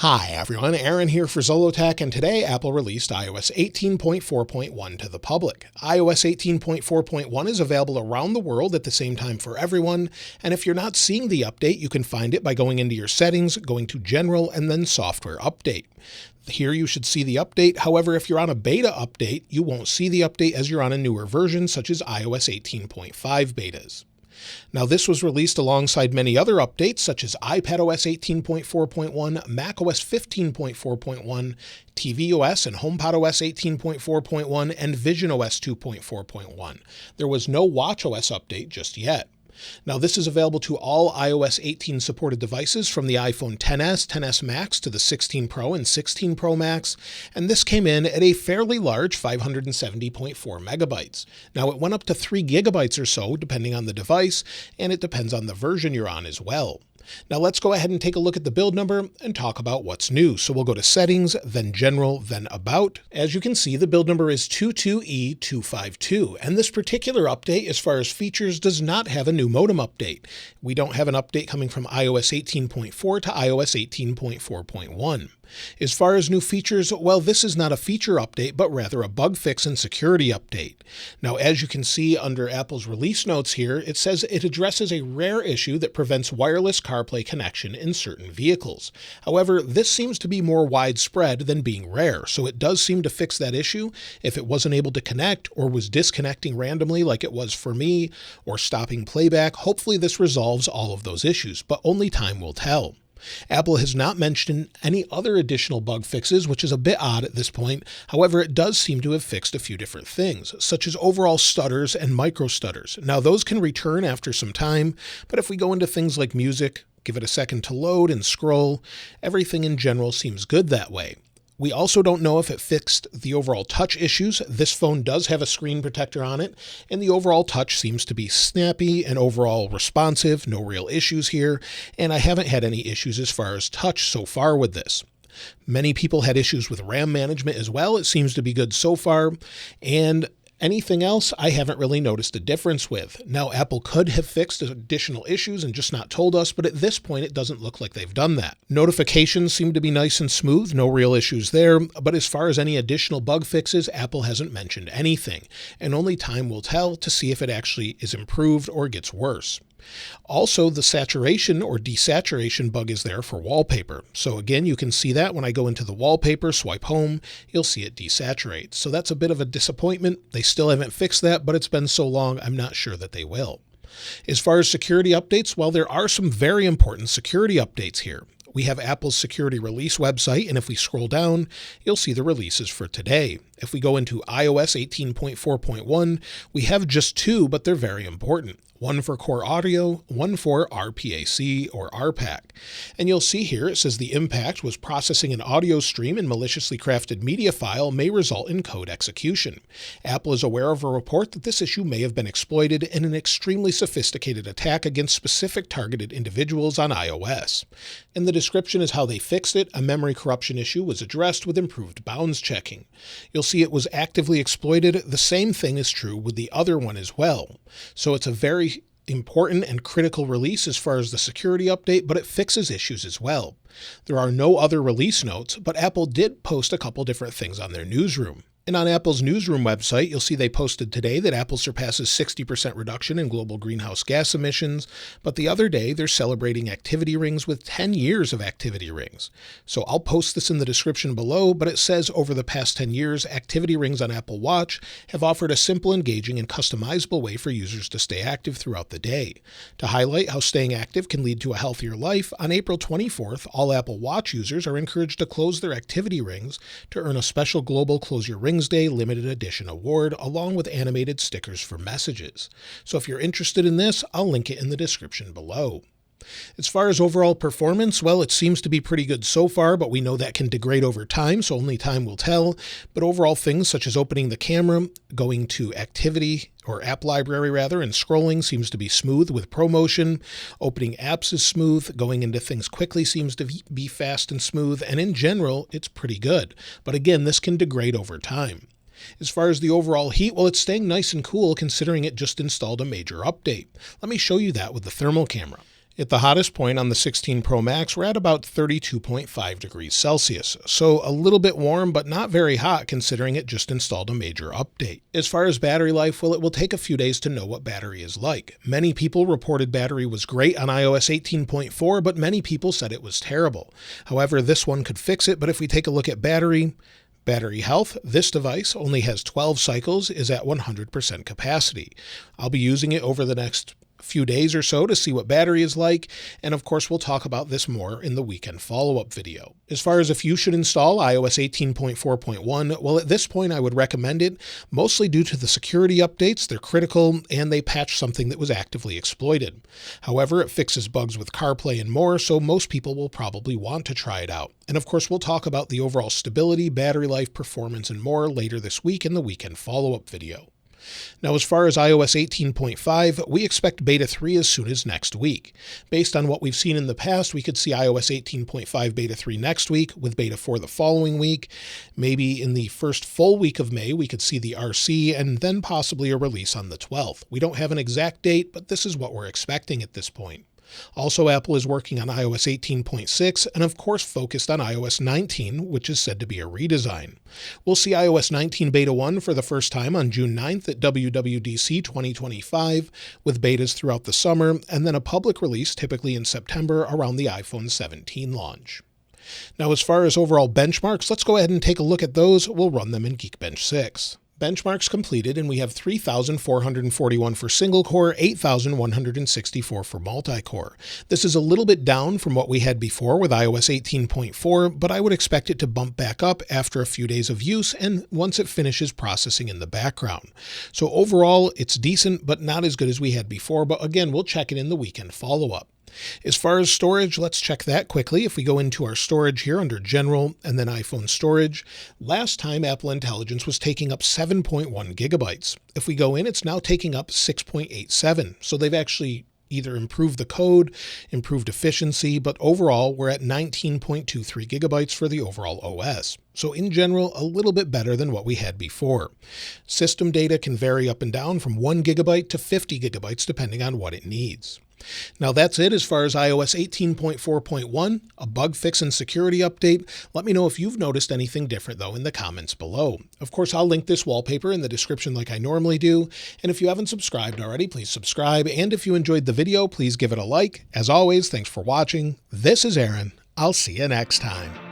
Hi everyone, Aaron here for Zollotech, and today Apple released iOS 18.4.1 to the public. iOS 18.4.1 is available around the world at the same time for everyone, and if you're not seeing the update, you can find it by going into your settings, going to General, and then Software Update. Here you should see the update. However, if you're on a beta update, you won't see the update as you're on a newer version such as iOS 18.5 betas. Now, this was released alongside many other updates such as iPadOS 18.4.1, macOS 15.4.1, tvOS and HomePodOS 18.4.1, and visionOS 2.4.1. There was no watchOS update just yet. Now, this is available to all iOS 18 supported devices from the iPhone XS, XS Max to the 16 Pro and 16 Pro Max, and this came in at a fairly large 570.4 megabytes. Now, it went up to 3 gigabytes or so depending on the device, and it depends on the version you're on as well. Now let's go ahead and take a look at the build number and talk about what's new. So we'll go to Settings, then General, then About. As you can see, the build number is 22E252, and this particular update, as far as features, does not have a new modem update. We don't have an update coming from iOS 18.4 to iOS 18.4.1. As far as new features, well, this is not a feature update, but rather a bug fix and security update. Now, as you can see under Apple's release notes here, it says it addresses a rare issue that prevents wireless CarPlay connection in certain vehicles. However, this seems to be more widespread than being rare, so it does seem to fix that issue. If it wasn't able to connect or was disconnecting randomly like it was for me, or stopping playback, hopefully this resolves all of those issues, but only time will tell. Apple has not mentioned any other additional bug fixes, which is a bit odd at this point. However, it does seem to have fixed a few different things, such as overall stutters and micro stutters. Now, those can return after some time, but if we go into things like music, give it a second to load and scroll, everything in general seems good that way. We also don't know if it fixed the overall touch issues. This phone does have a screen protector on it, and the overall touch seems to be snappy and overall responsive, no real issues here, and I haven't had any issues as far as touch so far with this. Many people had issues with RAM management as well. It seems to be good so far, and anything else, I haven't really noticed a difference with. Now, Apple could have fixed additional issues and just not told us, but at this point, it doesn't look like they've done that. Notifications seem to be nice and smooth, no real issues there, but as far as any additional bug fixes, Apple hasn't mentioned anything, and only time will tell to see if it actually is improved or gets worse. Also, the saturation or desaturation bug is there for wallpaper. So again, you can see that when I go into the wallpaper, swipe home, you'll see it desaturate. So that's a bit of a disappointment. They still haven't fixed that, but it's been so long, I'm not sure that they will. As far as security updates, well, there are some very important security updates here. We have Apple's security release website, and if we scroll down, you'll see the releases for today. If we go into iOS 18.4.1, we have just 2, but they're very important. One for core audio, one for RPAC or RPAC. And you'll see here it says the impact was processing an audio stream in maliciously crafted media file may result in code execution. Apple is aware of a report that this issue may have been exploited in an extremely sophisticated attack against specific targeted individuals on iOS. In the description is how they fixed it. A memory corruption issue was addressed with improved bounds checking. You'll see it was actively exploited. The same thing is true with the other one as well. So it's a very important and critical release as far as the security update, but it fixes issues as well. There are no other release notes, but Apple did post a couple different things on their newsroom. And on Apple's newsroom website, you'll see they posted today that Apple surpasses 60% reduction in global greenhouse gas emissions, but the other day they're celebrating activity rings with 10 years of activity rings. So I'll post this in the description below, but it says over the past 10 years, activity rings on Apple Watch have offered a simple, engaging, and customizable way for users to stay active throughout the day. To highlight how staying active can lead to a healthier life, on April 24th, all Apple Watch users are encouraged to close their activity rings to earn a special global Close Your Rings Day limited edition award along with animated stickers for messages. So if you're interested in this, I'll link it in the description below. As far as overall performance, well, it seems to be pretty good so far, but we know that can degrade over time, so only time will tell. But overall things such as opening the camera, going to activity or app library rather, and scrolling seems to be smooth with ProMotion. Opening apps is smooth. Going into things quickly seems to be fast and smooth. And in general, it's pretty good. But again, this can degrade over time. As far as the overall heat, well, it's staying nice and cool considering it just installed a major update. Let me show you that with the thermal camera. At the hottest point on the 16 Pro Max, we're at about 32.5 degrees Celsius, so a little bit warm but not very hot considering it just installed a major update. As far as battery life, well, it will take a few days to know what battery is like. Many people reported battery was great on iOS 18.4, but many people said it was terrible. However, this one could fix it, but if we take a look at battery health, this device only has 12 cycles, is at 100% capacity. I'll be using it over the next few days or so to see what battery is like, and of course we'll talk about this more in the weekend follow-up video. As far as if you should install iOS 18.4.1, well, at this point I would recommend it, mostly due to the security updates. They're critical and they patch something that was actively exploited. However, it fixes bugs with CarPlay and more, so most people will probably want to try it out. And of course we'll talk about the overall stability, battery life, performance, and more later this week in the weekend follow-up video. Now, as far as iOS 18.5, we expect Beta 3 as soon as next week. Based on what we've seen in the past, we could see iOS 18.5 Beta 3 next week, with Beta 4 the following week. Maybe in the first full week of May, we could see the RC and then possibly a release on the 12th. We don't have an exact date, but this is what we're expecting at this point. Also, Apple is working on iOS 18.6 and of course focused on iOS 19, which is said to be a redesign. We'll see iOS 19 Beta 1 for the first time on June 9th at WWDC 2025, with betas throughout the summer, and then a public release typically in September around the iPhone 17 launch. Now, as far as overall benchmarks, let's go ahead and take a look at those. We'll run them in Geekbench 6. Benchmarks completed, and we have 3,441 for single-core, 8,164 for multi-core. This is a little bit down from what we had before with iOS 18.4, but I would expect it to bump back up after a few days of use and once it finishes processing in the background. So overall, it's decent, but not as good as we had before, but again, we'll check it in the weekend follow-up. As far as storage, let's check that quickly. If we go into our storage here under General and then iPhone Storage, last time Apple Intelligence was taking up 7.1 gigabytes. If we go in, it's now taking up 6.87. So they've actually either improved the code, improved efficiency, but overall we're at 19.23 gigabytes for the overall OS. So in general, a little bit better than what we had before. System data can vary up and down from 1 gigabyte to 50 gigabytes depending on what it needs. Now that's it as far as iOS 18.4.1, a bug fix and security update. Let me know if you've noticed anything different though in the comments below. Of course, I'll link this wallpaper in the description like I normally do. And if you haven't subscribed already, please subscribe. And if you enjoyed the video, please give it a like. As always, thanks for watching. This is Aaron. I'll see you next time.